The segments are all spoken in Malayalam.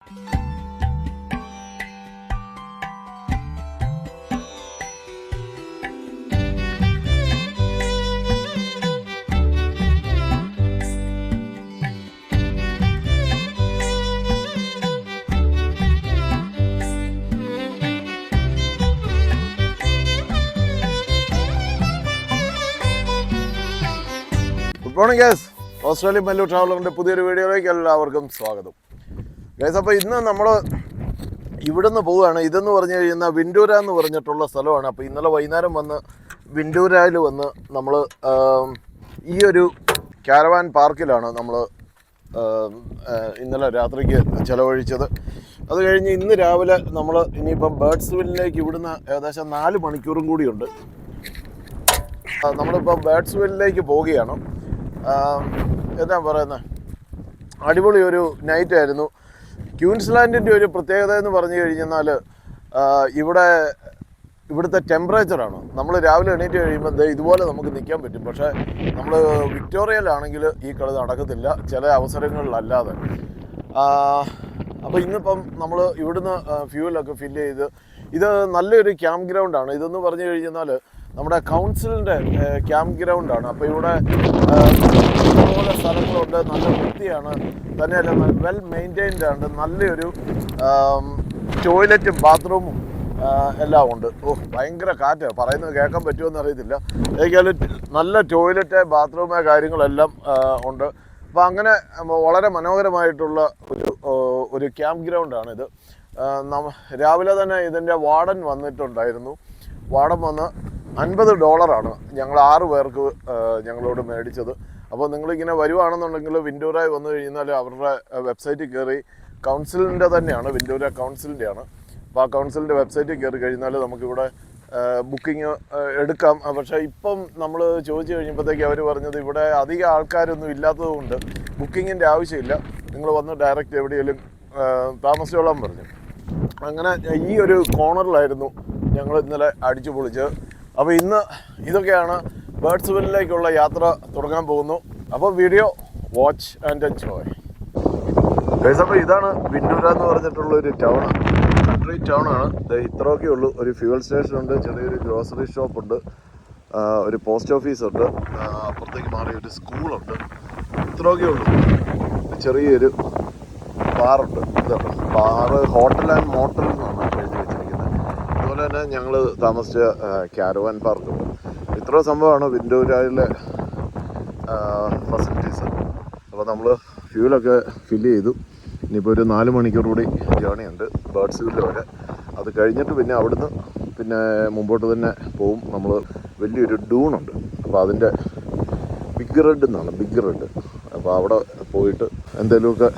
Good morning guys. Australian Mallu ട്രാവലറിൻ്റെ പുതിയൊരു വീഡിയോയിലേക്ക് എല്ലാവർക്കും സ്വാഗതം. ഗൈസ്, അപ്പോൾ ഇന്ന് നമ്മൾ ഇവിടുന്ന് പോവുകയാണ്. ഇതെന്ന് പറഞ്ഞു കഴിഞ്ഞാൽ വിൻഡൂര എന്ന് പറഞ്ഞിട്ടുള്ള സ്ഥലമാണ്. അപ്പോൾ ഇന്നലെ വൈകുന്നേരം വന്ന് വിൻഡൂരയിൽ വന്ന് നമ്മൾ ഈ ഒരു കാരവാൻ പാർക്കിലാണ് നമ്മൾ ഇന്നലെ രാത്രിക്ക് ചിലവഴിച്ചത്. അത് കഴിഞ്ഞ് ഇന്ന് രാവിലെ നമ്മൾ ഇനിയിപ്പം ബേർഡ്സ്വില്ലിലേക്ക് ഇവിടുന്ന് ഏകദേശം 4 മണിക്കൂറും കൂടിയുണ്ട്. നമ്മളിപ്പോൾ ബേർഡ്സ്വില്ലിലേക്ക് പോവുകയാണ്. എന്താ പറയുന്നത്, അടിപൊളി ഒരു നൈറ്റ് ആയിരുന്നു. ക്യൂൻസ്ലാൻഡിൻ്റെ ഒരു പ്രത്യേകത എന്ന് പറഞ്ഞു കഴിഞ്ഞാൽ ഇവിടുത്തെ ടെമ്പറേച്ചറാണ്. നമ്മൾ രാവിലെ എണീറ്റ് കഴിയുമ്പോൾ ഇതുപോലെ നമുക്ക് നിൽക്കാൻ പറ്റും. പക്ഷേ നമ്മൾ വിക്ടോറിയയിലാണെങ്കിൽ ഈ കളി നടക്കത്തില്ല, ചില അവസരങ്ങളിലല്ലാതെ. അപ്പോൾ ഇന്നിപ്പം നമ്മൾ ഇവിടുന്ന് ഫ്യൂവലൊക്കെ ഫില്ല് ചെയ്ത്, ഇത് നല്ലൊരു ക്യാമ്പ് ഗ്രൗണ്ടാണ്. ഇതെന്ന് പറഞ്ഞു കഴിഞ്ഞാൽ നമ്മുടെ കൗൺസിലിൻ്റെ ക്യാമ്പ് ഗ്രൗണ്ടാണ്. അപ്പോൾ ഇവിടെ ഇതുപോലെ സ്ഥലങ്ങളുണ്ട്, നല്ല വൃത്തിയാണ്, തന്നെയല്ല വെൽ മെയിൻറ്റൈൻഡ് ആണ്. നല്ലൊരു ടോയ്ലറ്റും ബാത്റൂമും എല്ലാം ഉണ്ട്. ഭയങ്കര കാറ്റ്, പറയുന്നത് കേൾക്കാൻ പറ്റുമെന്ന് അറിയത്തില്ല. ഏതായാലും നല്ല ടോയ്ലറ്റ്, ബാത്റൂമ് കാര്യങ്ങളെല്ലാം ഉണ്ട്. അപ്പോൾ അങ്ങനെ വളരെ മനോഹരമായിട്ടുള്ള ഒരു ക്യാമ്പ് ഗ്രൗണ്ടാണിത്. രാവിലെ തന്നെ ഇതിൻ്റെ വാർഡൻ വന്നിട്ടുണ്ടായിരുന്നു. വാർഡൻ വന്ന് $50 ഞങ്ങൾ 6 പേർക്ക് ഞങ്ങളോട് മേടിച്ചത്. അപ്പോൾ നിങ്ങളിങ്ങനെ വരുവാണെന്നുണ്ടെങ്കിൽ വിൻഡൂരായി വന്നു കഴിഞ്ഞാൽ അവരുടെ വെബ്സൈറ്റിൽ കയറി, കൗൺസിലിൻ്റെ തന്നെയാണ്, വിൻഡൂര കൗൺസിലിൻ്റെയാണ്. അപ്പോൾ ആ കൗൺസിലിൻ്റെ വെബ്സൈറ്റിൽ കയറി കഴിഞ്ഞാൽ നമുക്കിവിടെ ബുക്കിംഗ് എടുക്കാം. പക്ഷേ ഇപ്പം നമ്മൾ ചോദിച്ചു കഴിഞ്ഞപ്പോഴത്തേക്ക് അവർ പറഞ്ഞത് ഇവിടെ അധികം ആൾക്കാരൊന്നും ഇല്ലാത്തതുകൊണ്ട് ബുക്കിങ്ങിൻ്റെ ആവശ്യമില്ല, നിങ്ങൾ വന്ന് ഡയറക്റ്റ് എവിടെയെങ്കിലും താമസിച്ചോളാൻ പറഞ്ഞു. അങ്ങനെ ഈ ഒരു കോർണറിലായിരുന്നു ഞങ്ങൾ ഇന്നലെ അടിച്ചു പൊളിച്ചത്. അപ്പോൾ ഇന്ന് ഇതൊക്കെയാണ് ബേർഡ്സ്വില്ലിലേക്കുള്ള യാത്ര തുടങ്ങാൻ പോകുന്നു. അപ്പോൾ വീഡിയോ വാച്ച് ആൻഡ് എൻജോയ്. അപ്പോൾ ഇതാണ് വിൻഡൂര എന്ന് പറഞ്ഞിട്ടുള്ളൊരു ടൗൺ, കൺട്രി ടൗണാണ്. ഇത്രയൊക്കെ ഉള്ളൂ. ഒരു ഫ്യൂവൽ സ്റ്റേഷനുണ്ട്, ചെറിയൊരു ഗ്രോസറി ഷോപ്പുണ്ട്, ഒരു പോസ്റ്റ് ഓഫീസുണ്ട്, അപ്പുറത്തേക്ക് മാറി ഒരു സ്കൂളുണ്ട്. ഇത്രയൊക്കെ ഉള്ളൂ. ചെറിയൊരു ബാറുണ്ട്. ഇതാണ് ബാറ്, ഹോട്ടൽ ആൻഡ് മോട്ടൽ എന്നാണ് എഴുതി വെച്ചിരിക്കുന്നത്. അതുപോലെ തന്നെ ഞങ്ങൾ താമസിച്ച കാരവാൻ പാർക്കുണ്ട്. ഇത്ര സംഭവമാണ് വിൻഡൂരയിലെ ഫെസിലിറ്റീസ്. അപ്പോൾ നമ്മൾ ഫ്യൂലൊക്കെ ഫില്ല് ചെയ്തു. ഇനിയിപ്പോൾ ഒരു 4 മണിക്കൂർ കൂടി ജേണി ഉണ്ട് ബേർഡ്സ്വില്ല് വരെ. അത് കഴിഞ്ഞിട്ട് പിന്നെ അവിടുന്ന് പിന്നെ മുമ്പോട്ട് തന്നെ പോവും. നമ്മൾ വലിയൊരു ഡൂണുണ്ട്, അപ്പോൾ അതിൻ്റെ ബിഗ് റെഡ് എന്നാണ്, ബിഗ് റെഡ്. അപ്പോൾ അവിടെ പോയിട്ട് എന്തെങ്കിലുമൊക്കെ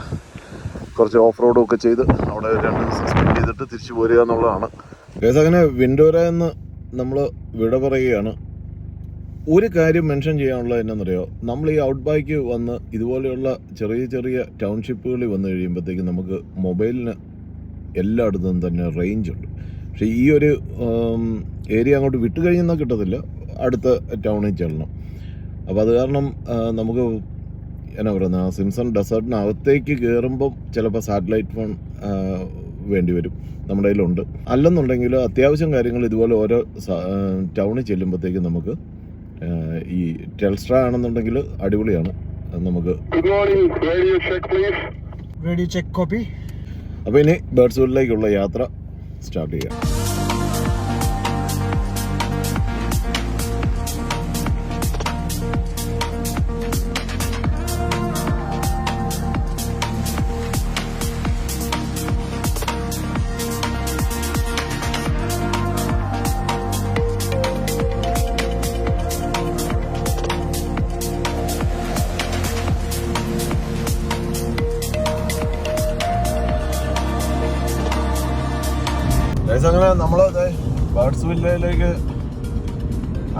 കുറച്ച് ഓഫ് റോഡും ഒക്കെ ചെയ്ത് അവിടെ 2 ദിവസം സ്പെൻഡ് ചെയ്തിട്ട് തിരിച്ചു പോരുക എന്നുള്ളതാണ്. അങ്ങനെ വിൻഡൂര എന്ന് നമ്മൾ വിട പറയുകയാണ്. ഒരു കാര്യം മെൻഷൻ ചെയ്യാനുള്ളത് എന്നാണെന്നറിയോ, നമ്മൾ ഈ ഔട്ട് ബാക്ക് വന്ന് ഇതുപോലെയുള്ള ചെറിയ ചെറിയ ടൗൺഷിപ്പുകളിൽ വന്നു കഴിയുമ്പോഴത്തേക്കും നമുക്ക് മൊബൈലിന് എല്ലായിടത്തും തന്നെ റേഞ്ച് ഉണ്ട്. പക്ഷേ ഈ ഒരു ഏരിയ അങ്ങോട്ട് വിട്ട് കഴിഞ്ഞാൽ കിട്ടത്തില്ല, അടുത്ത ടൗണിൽ ചെല്ലണം. അപ്പോൾ അത് കാരണം നമുക്ക് എന്നാ പറയുന്നത്, സിംസൺ ഡെസേർട്ടിനകത്തേക്ക് കയറുമ്പം ചിലപ്പോൾ സാറ്റലൈറ്റ് ഫോൺ വേണ്ടി വരും, നമ്മുടെ കയ്യിലുണ്ട്. അല്ലെന്നുണ്ടെങ്കിൽ അത്യാവശ്യം കാര്യങ്ങൾ ഇതുപോലെ ഓരോ ടൗണിൽ ചെല്ലുമ്പോഴത്തേക്കും നമുക്ക് ഈ ടെൽസ്ട്ര ആണെന്നുണ്ടെങ്കിൽ അടിപൊളിയാണ്. നമുക്ക് അപ്പോൾ ഇനി ബേർഡ്സ്വില്ലിലേക്കുള്ള യാത്ര സ്റ്റാർട്ട് ചെയ്യാം. അങ്ങനെ നമ്മൾ ബേർഡ്സ്വില്ലിലേക്ക്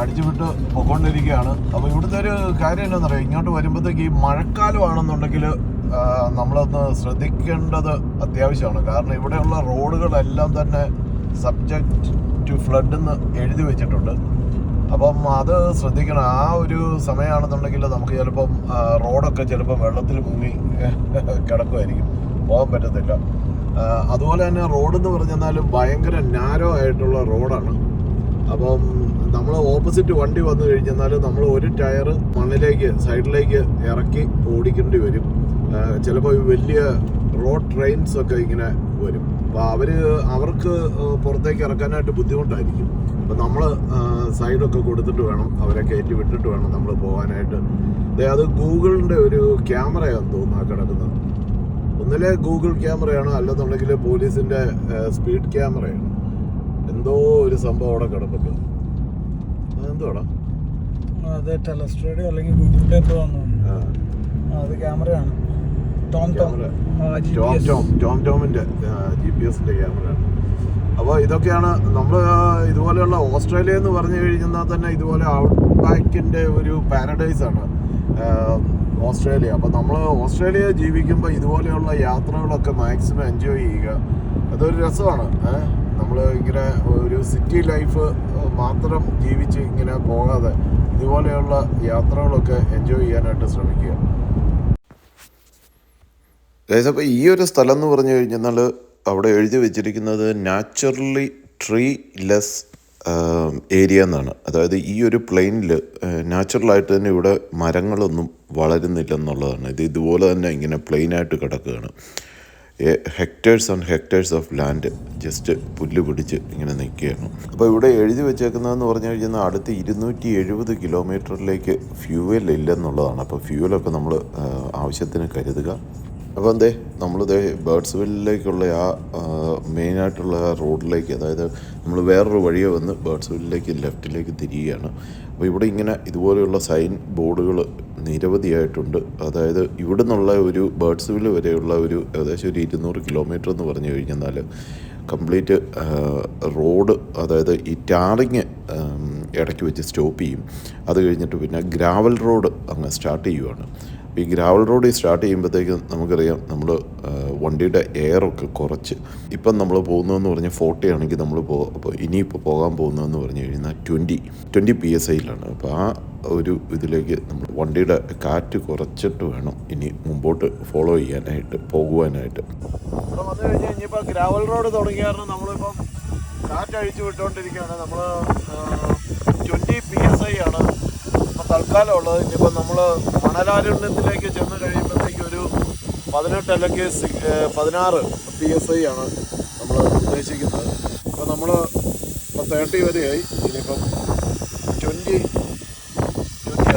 അടിച്ചുവിട്ട് പൊയ്ക്കൊണ്ടിരിക്കുകയാണ്. അപ്പോൾ ഇവിടുത്തെ ഒരു കാര്യം എന്താണെന്ന് അറിയാം, ഇങ്ങോട്ട് വരുമ്പോഴത്തേക്ക് ഈ മഴക്കാലമാണെന്നുണ്ടെങ്കിൽ നമ്മളൊന്ന് ശ്രദ്ധിക്കേണ്ടത് അത്യാവശ്യമാണ്. കാരണം ഇവിടെയുള്ള റോഡുകളെല്ലാം തന്നെ സബ്ജക്റ്റ് ടു ഫ്ലഡ് എന്ന് എഴുതി വെച്ചിട്ടുണ്ട്. അപ്പം അത് ശ്രദ്ധിക്കണം. ആ ഒരു സമയമാണെന്നുണ്ടെങ്കിൽ നമുക്ക് ചിലപ്പം റോഡൊക്കെ ചിലപ്പം വെള്ളത്തിൽ മുങ്ങി കിടക്കുമായിരിക്കും, പോകാൻ പറ്റത്തില്ല. അതുപോലെ തന്നെ റോഡെന്ന് പറഞ്ഞാലും ഭയങ്കര നാരോ ആയിട്ടുള്ള റോഡാണ്. അപ്പം നമ്മൾ ഓപ്പോസിറ്റ് വണ്ടി വന്നു കഴിഞ്ഞാൽ നമ്മൾ ഒരു ടയർ മണ്ണിലേക്ക് സൈഡിലേക്ക് ഇറക്കി ഓടിക്കേണ്ടി വരും. ചിലപ്പോൾ വലിയ റോഡ് ട്രെയിൻസ് ഒക്കെ ഇങ്ങനെ വരും. അപ്പോൾ അവർക്ക് പുറത്തേക്ക് ഇറക്കാനായിട്ട് ബുദ്ധിമുട്ടായിരിക്കും. അപ്പോൾ നമ്മൾ സൈഡൊക്കെ കൊടുത്തിട്ട് വേണം, അവരെ കയറ്റി വിട്ടിട്ട് വേണം നമ്മൾ പോകാനായിട്ട്. അത് ഗൂഗിളിൻ്റെ ഒരു ക്യാമറയാണെന്ന് തോന്നുന്നു കിടക്കുന്നത്. ഒന്നിലെ ഗൂഗിൾ ക്യാമറയാണ്, അല്ലെന്നുണ്ടെങ്കിൽ പോലീസിൻ്റെ സ്പീഡ് ക്യാമറയാണ്. എന്തോ ഒരു സംഭവം അവിടെ കിടപ്പുണ്ട്. അതെന്തോടാ? അത് ടെലസ്ട്രേഡിയോ അല്ലെങ്കിൽ ഗൂഗിളിൻ്റെ എന്തോ അത് ക്യാമറയാണ്. ടോമിൻ്റെ GPS-ൻ്റെ ക്യാമറയാണ്. അപ്പോൾ ഇതൊക്കെയാണ് നമ്മൾ ഇതുപോലെയുള്ള ഓസ്ട്രേലിയ എന്ന് പറഞ്ഞു കഴിഞ്ഞാൽ തന്നെ ഇതുപോലെ ഔട്ട് ബാക്കിൻ്റെ ഒരു പാരഡൈസാണ് ഓസ്ട്രേലിയ. അപ്പോൾ നമ്മൾ ഓസ്ട്രേലിയ ജീവിക്കുമ്പോൾ ഇതുപോലെയുള്ള യാത്രകളൊക്കെ മാക്സിമം എൻജോയ് ചെയ്യുക. അതൊരു രസമാണ്. നമ്മൾ ഇങ്ങനെ ഒരു സിറ്റി ലൈഫ് മാത്രം ജീവിച്ച് ഇങ്ങനെ പോകാതെ ഇതുപോലെയുള്ള യാത്രകളൊക്കെ എൻജോയ് ചെയ്യാനായിട്ട് ശ്രമിക്കുക. അപ്പോൾ ഈ ഒരു സ്ഥലം എന്ന് പറഞ്ഞു കഴിഞ്ഞാൽ അവിടെ എഴുതി വെച്ചിരിക്കുന്നത് നാച്ചുറലി ട്രീ ലെസ് ഏരിയ എന്നാണ്. അതായത് ഈ ഒരു പ്ലെയിനിൽ നാച്ചുറലായിട്ട് തന്നെ ഇവിടെ മരങ്ങളൊന്നും വളരുന്നില്ലെന്നുള്ളതാണ്. ഇതുപോലെ തന്നെ ഇങ്ങനെ പ്ലെയിനായിട്ട് കിടക്കുകയാണ്. Hectares and hectares of land just പുല്ല് പിടിച്ച് ഇങ്ങനെ നിൽക്കുകയാണ്. അപ്പോൾ ഇവിടെ എഴുതി വെച്ചേക്കുന്നതെന്ന് പറഞ്ഞു കഴിഞ്ഞാൽ അടുത്ത് 270 കിലോമീറ്ററിലേക്ക് ഫ്യൂവൽ ഇല്ലെന്നുള്ളതാണ്. അപ്പോൾ ഫ്യൂവലൊക്കെ നമ്മൾ ആവശ്യത്തിന് കരുതുക. അപ്പോൾ നമ്മൾ ബേർഡ്സ്വില്ലിലേക്കുള്ള മെയിനായിട്ടുള്ള റോഡിലേക്ക്, അതായത് നമ്മൾ വേറൊരു വഴിയെ വന്ന് ബേർഡ്സ്വില്ലിലേക്ക് ലെഫ്റ്റിലേക്ക് തിരിയുകയാണ്. അപ്പോൾ ഇവിടെ ഇങ്ങനെ ഇതുപോലെയുള്ള സൈൻ ബോർഡുകൾ നിരവധിയായിട്ടുണ്ട്. അതായത് ഇവിടെ നിന്നുള്ള ഒരു ബേർഡ്സ്വില്ല് വരെയുള്ള ഒരു ഏകദേശം ഒരു 200 കിലോമീറ്റർ എന്ന് പറഞ്ഞു കഴിഞ്ഞാൽ കംപ്ലീറ്റ് റോഡ്, അതായത് ഈ ടാറിങ് ഇടയ്ക്ക് വെച്ച് സ്റ്റോപ്പ് ചെയ്യും. അത് കഴിഞ്ഞിട്ട് പിന്നെ ഗ്രാവൽ റോഡ് അങ്ങ് സ്റ്റാർട്ട് ചെയ്യുവാണ്. ഈ ഗ്രാവൽ റോഡ് സ്റ്റാർട്ട് ചെയ്യുമ്പോഴത്തേക്കും നമുക്കറിയാം നമ്മൾ വണ്ടിയുടെ എയറൊക്കെ കുറച്ച്, ഇപ്പം നമ്മൾ പോകുന്നതെന്ന് പറഞ്ഞാൽ 40 ആണെങ്കിൽ നമ്മൾ അപ്പോൾ ഇനിയിപ്പോൾ പോകാൻ പോകുന്നതെന്ന് പറഞ്ഞു കഴിഞ്ഞാൽ 20 PSIയിലാണ്. അപ്പോൾ ആ ഒരു ഇതിലേക്ക് നമ്മൾ വണ്ടിയുടെ കാറ്റ് കുറച്ചിട്ട് വേണം ഇനി മുമ്പോട്ട് ഫോളോ ചെയ്യാനായിട്ട് പോകുവാനായിട്ട്. ഇവിടെ വന്നു കഴിഞ്ഞാൽ ഇനിയിപ്പോൾ ഗ്രാവൽ റോഡ് തുടങ്ങിയ കാരണം നമ്മളിപ്പം കാറ്റ് അഴിച്ചു വിട്ടുകൊണ്ടിരിക്കുകയാണ്. നമ്മൾ 20 PSI ആണ് തൽക്കാലം ഉള്ളത്. ഇനിയിപ്പോൾ നമ്മൾ മണലാരണ്യത്തിലേക്ക് ചെന്ന് കഴിയുമ്പോഴത്തേക്കും ഒരു 18 അല്ലെങ്കിൽ 16 PSI ആണ് നമ്മൾ ഉദ്ദേശിക്കുന്നത്. അപ്പോൾ നമ്മൾ 30 വരെയായി. ഇനിയിപ്പം 20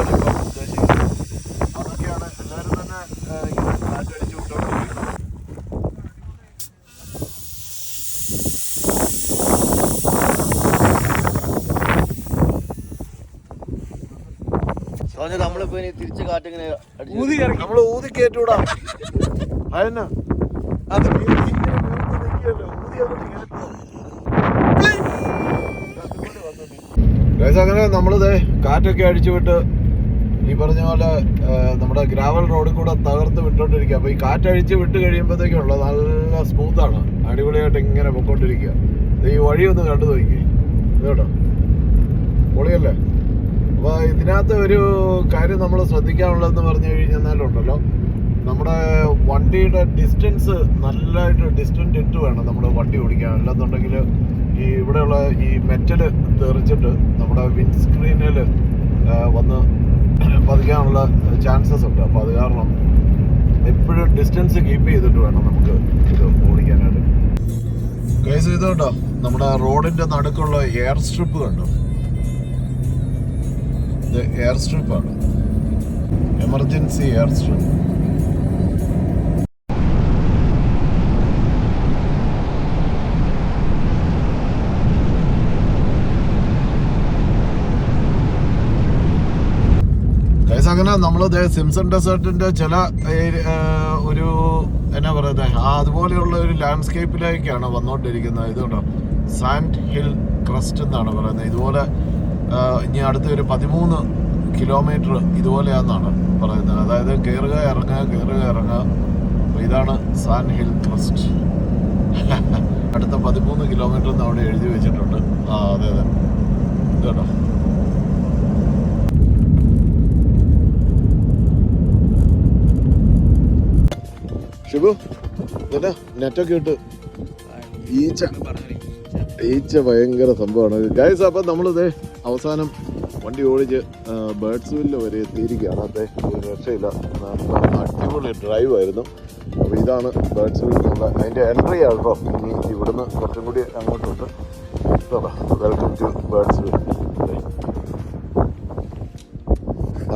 ആണ് ഇപ്പം ഉദ്ദേശിക്കുന്നത്. അതൊക്കെയാണ് എല്ലാവരും തന്നെ ഇങ്ങനെ കാറ്റടിച്ച് വിട്ടുകൊണ്ടിരിക്കുന്നത്. നമ്മളിപ്പോ തിരിച്ച് കാറ്റിങ്ങനെ നമ്മൾ ഊതി കയറ്റൂടാ. അതെന്നാ അത് അങ്ങനെ നമ്മളിത് കാറ്റൊക്കെ അടിച്ചു വിട്ട് ഈ പറഞ്ഞ പോലെ നമ്മുടെ ഗ്രാവൽ റോഡിൽ കൂടെ തകർത്ത് വിട്ടോണ്ടിരിക്കുക. അപ്പോൾ ഈ കാറ്റഴിച്ച് വിട്ട് കഴിയുമ്പോഴത്തേക്കുള്ള നല്ല സ്മൂത്താണ്, അടിപൊളിയായിട്ട് ഇങ്ങനെ പൊക്കോണ്ടിരിക്കുക. ഈ വഴിയൊന്ന് കണ്ടു നോക്കി കേട്ടോ, പൊളിയല്ലേ. അപ്പോൾ ഇതിനകത്ത് ഒരു കാര്യം നമ്മൾ ശ്രദ്ധിക്കാനുള്ളതെന്ന് പറഞ്ഞു കഴിഞ്ഞാലുണ്ടല്ലോ, നമ്മുടെ വണ്ടിയുടെ ഡിസ്റ്റൻസ് നല്ലതായിട്ട് ഡിസ്റ്റൻസ് ഇട്ട് വേണം നമ്മൾ വണ്ടി ഓടിക്കാൻ. അല്ലെന്നുണ്ടെങ്കിൽ ഈ ഇവിടെയുള്ള ഈ മെറ്റൽ തെറിച്ചിട്ട് നമ്മുടെ വിൻഡ് സ്ക്രീനിൽ വന്ന് പതിക്കാനുള്ള ചാൻസസ് ഉണ്ട്. അപ്പോൾ അത് കാരണം എപ്പോഴും ഡിസ്റ്റൻസ് കീപ്പ് ചെയ്തിട്ട് വേണം നമുക്ക് ഇത് ഓടിക്കാനായിട്ട്. കേസ് ഇത് കേട്ടോ, നമ്മുടെ റോഡിൻ്റെ നടുക്കുള്ള എയർ സ്ട്രിപ്പ് കണ്ടോ, ഇത് എയർ സ്ട്രിപ്പാണ്, എമർജൻസി എയർ സ്ട്രിപ്പ്. അങ്ങനെ നമ്മൾ സിംസൺ ഡെസേർട്ടിന്റെ ചില ഒരു എന്നാ പറയുന്നത് അതുപോലെയുള്ള ഒരു ലാൻഡ്സ്കേപ്പിലേക്കാണ് വന്നുകൊണ്ടിരിക്കുന്നത്. ഇതുകൊണ്ടോ സാൻഡ് ഹിൽ ക്രസ്റ്റ് എന്നാണ് പറയുന്നത്. ഇതുപോലെ ഇനി അടുത്ത ഒരു 13 കിലോമീറ്റർ ഇതുപോലെയാണെന്നാണ് പറയുന്നത്. അതായത് കയറുക ഇറങ്ങുക. ഇതാണ് സാൻഡ് ഹിൽ ക്രസ്റ്റ്. അടുത്ത 13 കിലോമീറ്റർ എന്ന് അവിടെ എഴുതി വെച്ചിട്ടുണ്ട്. അതെ ഇതുണ്ടോ. ഷിബു ഇതന്നെ നെറ്റൊക്കെ ഇട്ട് ഈച്ച ഭയങ്കര സംഭവമാണ് ഗൈസ്. അപ്പം നമ്മളിത് അവസാനം വണ്ടി ഓടിച്ച് ബേർഡ്സ്വില്ല് വരെ എത്തിയിരിക്കുകയാണ്. അതെ, ഒരു രക്ഷയില്ല, നല്ല അടിപൊളി ഡ്രൈവ് ആയിരുന്നു. അപ്പോൾ ഇതാണ് ബേർഡ്സ്വില്ല് എന്നുള്ള അതിൻ്റെ എൻട്രി ആണ് കേട്ടോ. ഇനി ഇവിടുന്ന് കുറച്ചും കൂടി അങ്ങോട്ടുണ്ട്. Welcome to ബേർഡ്സ്വില്ല്.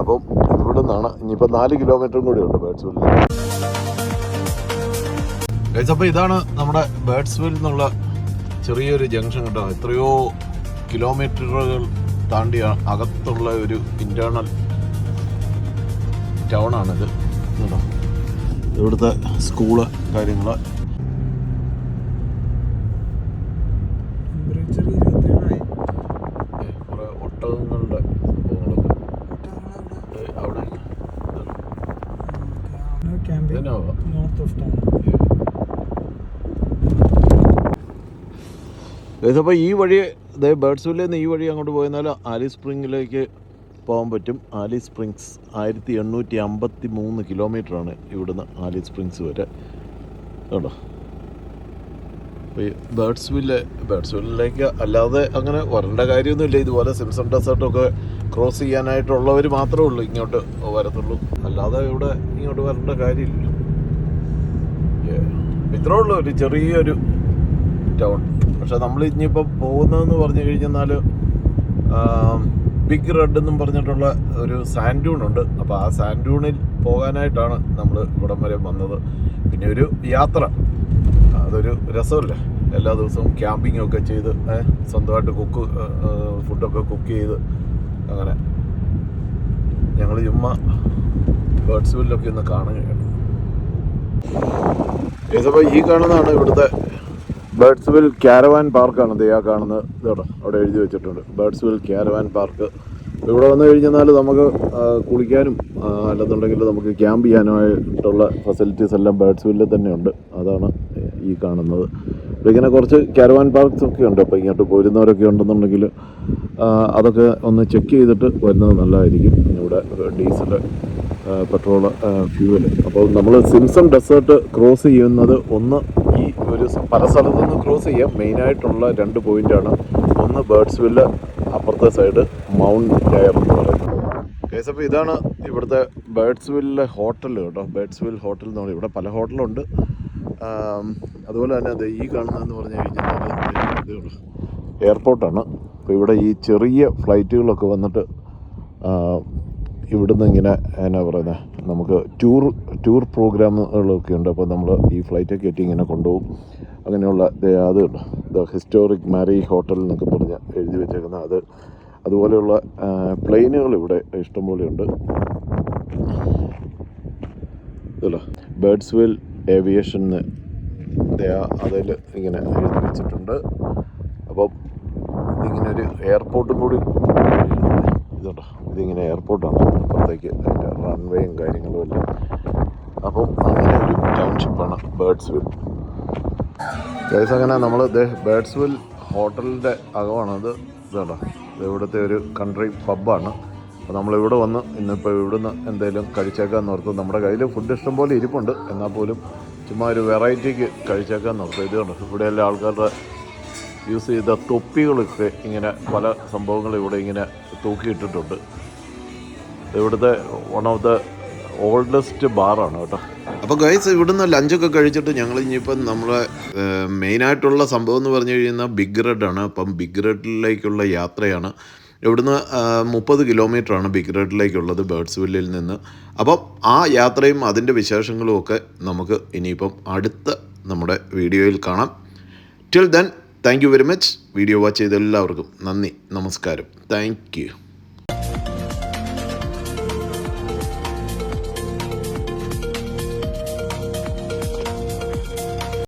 അപ്പം ഇവിടെ നിന്നാണ് ഇനിയിപ്പോൾ 4 കിലോമീറ്ററും കൂടി ഉണ്ട് ബേർഡ്സ്വില്ല്. ഗൈസ്, അപ്പോൾ ഇതാണ് നമ്മുടെ ബേർഡ്സ്വില്ല് എന്നുള്ള ചെറിയൊരു ജംഗ്ഷൻ കേട്ടോ. എത്രയോ കിലോമീറ്ററുകൾ താണ്ടി അകത്തുള്ള ഒരു ഇൻറ്റേർണൽ ടൗണാണിത് കേട്ടോ. ഇവിടുത്തെ സ്കൂള് കാര്യങ്ങൾ. കുറേ ഒട്ടകങ്ങളുടെ സംഭവങ്ങളൊക്കെ അവിടെ ഇതിനാവാം. അപ്പോൾ ഈ വഴി ബേർഡ്സ്വില്ലിൽ നിന്ന് ഈ വഴി അങ്ങോട്ട് പോയെന്നാൽ ആലിസ് സ്പ്രിങ്ങിലേക്ക് പോകാൻ പറ്റും. ആലിസ് സ്പ്രിങ്സ് 1853 കിലോമീറ്ററാണ് ഇവിടുന്ന് ആലിസ് സ്പ്രിങ്സ് വരെ കേട്ടോ. അപ്പോൾ ഈ ബേർഡ്സ്വില്ലിലേക്ക് അല്ലാതെ അങ്ങനെ വരേണ്ട കാര്യമൊന്നുമില്ല. ഇതുപോലെ സിംസൺ ഡെസേർട്ടൊക്കെ ക്രോസ് ചെയ്യാനായിട്ടുള്ളവർ മാത്രമേ ഉള്ളൂ ഇങ്ങോട്ട് വരത്തുള്ളൂ. അല്ലാതെ ഇവിടെ ഇങ്ങോട്ട് വരേണ്ട കാര്യമില്ല. ഇത്രേ ഉള്ളൂ ഒരു ചെറിയൊരു ടൗൺ. പക്ഷെ നമ്മൾ ഇനിയിപ്പോൾ പോകുന്നതെന്ന് പറഞ്ഞു കഴിഞ്ഞാൽ ബിഗ് റെഡ് എന്നും പറഞ്ഞിട്ടുള്ള ഒരു സാൻഡ് ഡ്യൂൺ ഉണ്ട്. അപ്പോൾ ആ സാൻഡ് ഡ്യൂണിൽ പോകാനായിട്ടാണ് നമ്മൾ ഇവിടം വരെ വന്നത്. പിന്നെ ഒരു യാത്ര, അതൊരു രസമല്ലേ. എല്ലാ ദിവസവും ക്യാമ്പിംഗ് ഒക്കെ ചെയ്ത് സ്വന്തമായിട്ട് ഫുഡൊക്കെ കുക്ക് ചെയ്ത് അങ്ങനെ ഞങ്ങൾ ചുമ്മാ ബേർഡ്സ്വില്ലൊക്കെ ഒന്ന് കാണുകയാണ്. ഇതിപ്പോൾ ഈ കാണുന്നതാണ് ഇവിടുത്തെ ബേർഡ്സ്വില്ല് ക്യാരവാൻ പാർക്കാണ്. ആ കാണുന്നത് ഇതോടെ അവിടെ എഴുതി വെച്ചിട്ടുണ്ട്, ബേർഡ്സ്വില്ല് ക്യാരവാൻ പാർക്ക്. ഇവിടെ വന്നു കഴിഞ്ഞാൽ നമുക്ക് കുളിക്കാനും അല്ലെന്നുണ്ടെങ്കിൽ നമുക്ക് ക്യാമ്പ് ചെയ്യാനായിട്ടുള്ള ഫെസിലിറ്റീസ് എല്ലാം ബേർഡ്സ്വില്ലിൽ തന്നെയുണ്ട്. അതാണ് ഈ കാണുന്നത്. അപ്പോൾ ഇങ്ങനെ കുറച്ച് ക്യാരവാൻ പാർക്ക്സ് ഒക്കെ ഉണ്ട്. അപ്പോൾ ഇങ്ങോട്ട് പോരുന്നവരൊക്കെ ഉണ്ടെന്നുണ്ടെങ്കിൽ അതൊക്കെ ഒന്ന് ചെക്ക് ചെയ്തിട്ട് വരുന്നത് നല്ലതായിരിക്കും. ഇവിടെ ഡീസൽ, പെട്രോൾ, ഫ്യൂവൽ. അപ്പോൾ നമ്മൾ സിംസൺ ഡെസേർട്ട് ക്രോസ് ചെയ്യുന്നത് ഒന്ന് ഈ ഒരു പല സ്ഥലത്തു നിന്ന് ക്രോസ് ചെയ്യാം. മെയിനായിട്ടുള്ള 2 പോയിൻ്റാണ്. ഒന്ന് ബേർഡ്സ്വില്ല്, അപ്പുറത്തെ സൈഡ് മൗണ്ട് ഡയർ എന്ന് പറയുന്നത്. കേസ് അപ്പോൾ ഇതാണ് ഇവിടുത്തെ ബേർഡ്സ്വില്ല് ഹോട്ടൽ കേട്ടോ. ബേർഡ്സ്വില്ല് ഹോട്ടൽ എന്ന് പറയുന്നത് ഇവിടെ പല ഹോട്ടലുണ്ട്. അതുപോലെ തന്നെ അത് ഈ കാണുന്നതെന്ന് പറഞ്ഞു കഴിഞ്ഞാൽ എയർപോർട്ടാണ്. അപ്പോൾ ഇവിടെ ഈ ചെറിയ ഫ്ലൈറ്റുകളൊക്കെ വന്നിട്ട് ഇവിടുന്ന് ഇങ്ങനെ എന്നാ പറയുന്നത്, നമുക്ക് ടൂർ പ്രോഗ്രാമുകളൊക്കെ ഉണ്ട്. അപ്പോൾ നമ്മൾ ഈ ഫ്ലൈറ്റൊക്കെ കയറ്റി ഇങ്ങനെ കൊണ്ടുപോകും. അങ്ങനെയുള്ള അത് ദ ഹിസ്റ്റോറിക് മാരി ഹോട്ടൽ എന്നൊക്കെ പറഞ്ഞ് എഴുതി വെച്ചേക്കുന്ന അതുപോലെയുള്ള പ്ലെയിനുകൾ ഇവിടെ ഇഷ്ടംപോലെ ഉണ്ട്. ഇതല്ലോ ബേർഡ്സ്വില്ല് ഏവിയേഷൻ അതിൽ ഇങ്ങനെ എഴുതി വെച്ചിട്ടുണ്ട്. അപ്പം ഇതിങ്ങനെ ഒരു എയർപോർട്ടും കൂടി ഇതുണ്ടോ, ഇതിങ്ങനെ എയർപോർട്ടാണ് അപ്പുറത്തേക്ക്, അതിൻ്റെ റൺവേയും കാര്യങ്ങളും എല്ലാം. അപ്പം അങ്ങനെ ഒരു ടൗൺഷിപ്പാണ് ബേർഡ്സ്വില്ല്. ഗൈസ്, അങ്ങനെ നമ്മൾ ബേർഡ്സ്വില്ല് ഹോട്ടലിൻ്റെ അകമാണത്. ഇതുണ്ടോ, ഇവിടുത്തെ ഒരു കൺട്രി പബ്ബാണ്. അപ്പോൾ നമ്മളിവിടെ വന്ന് ഇന്നിപ്പോൾ ഇവിടുന്ന് എന്തെങ്കിലും കഴിച്ചേക്കാമെന്ന് ഓർത്ത്. നമ്മുടെ കയ്യിൽ ഫുഡ് ഇഷ്ടം പോലെ ഇരിപ്പുണ്ട്, എന്നാൽ പോലും ചുമ്മാ ഒരു വെറൈറ്റിക്ക് കഴിച്ചേക്കാമെന്ന് ഓർത്ത്. ഇതുണ്ട്, ഇവിടെയെല്ലാം ആൾക്കാരുടെ യൂസ് ചെയ്ത തൊപ്പികളൊക്കെ ഇങ്ങനെ പല സംഭവങ്ങൾ ഇവിടെ ഇങ്ങനെ തൂക്കിയിട്ടിട്ടുണ്ട്. ഇവിടുത്തെ വൺ ഓഫ് ദ ഓൾഡസ്റ്റ് ബാറാണ് കേട്ടോ. അപ്പോൾ ഗൈസ്, ഇവിടുന്ന് ലഞ്ചൊക്കെ കഴിച്ചിട്ട് ഞങ്ങൾ ഇനിയിപ്പം നമ്മളെ മെയിനായിട്ടുള്ള സംഭവം എന്ന് പറഞ്ഞു കഴിഞ്ഞാൽ ബിഗ് റെഡാണ്. അപ്പം ബിഗ് റെഡിലേക്കുള്ള യാത്രയാണ്. ഇവിടുന്ന് 30 കിലോമീറ്ററാണ് ബിഗ് റെഡിലേക്കുള്ളത് ബേർഡ്സ്വില്ലിൽ നിന്ന്. അപ്പം ആ യാത്രയും അതിൻ്റെ വിശേഷങ്ങളും ഒക്കെ നമുക്ക് ഇനിയിപ്പം അടുത്ത നമ്മുടെ വീഡിയോയിൽ കാണാം. Till then, thank you very much. Video watch ചെയ്ത എല്ലാവർക്കും നന്ദി, നമസ്കാരം, താങ്ക് യു.